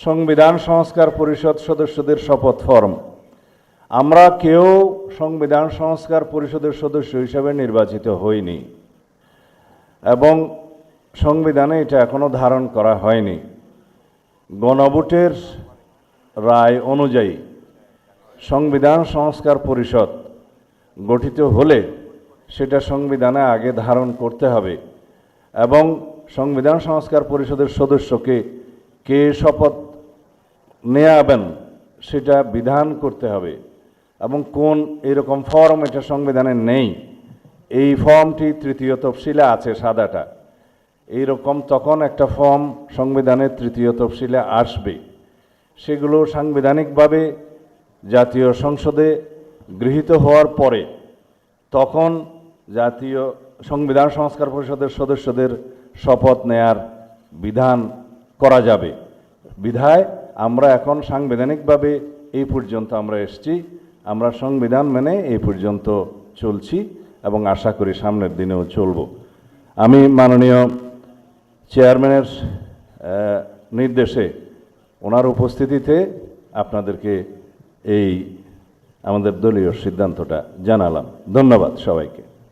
সংবিধান সংস্কার পরিষদ সদস্যদের শপথ ফরম। আমরা কেউ সংবিধান সংস্কার পরিষদের সদস্য হিসেবে নির্বাচিত হইনি এবং সংবিধানে এটা এখনো ধারণ করা হয়নি। গণভোটের রায় অনুযায়ী সংবিধান সংস্কার পরিষদ গঠিত হলে সেটা সংবিধানে আগে ধারণ করতে হবে এবং সংবিধান সংস্কার পরিষদের সদস্যকে কে শপথ নেয়াবেন সেটা বিধান করতে হবে এবং কোন এরকম ফর্ম এটা সংবিধানে নেই। এই ফর্মটি তৃতীয় তফসিলে আছে, সাদাটা। এইরকম তখন একটা ফর্ম সংবিধানের তৃতীয় তফসিলে আসবে। সেগুলো সাংবিধানিকভাবে জাতীয় সংসদে গৃহীত হওয়ার পরে তখন জাতীয় সংবিধান সংস্কার পরিষদের সদস্যদের শপথ নেয়ার বিধান করা যাবে। বিধায় আমরা এখন সাংবিধানিকভাবে এই পর্যন্ত আমরা এসেছি, আমরা সংবিধান মেনে এই পর্যন্ত চলছি এবং আশা করি সামনের দিনেও চলব। আমি মাননীয় চেয়ারম্যানের নির্দেশে ওনার উপস্থিতিতে আপনাদেরকে এই আমাদের দলীয় সিদ্ধান্তটা জানালাম। ধন্যবাদ সবাইকে।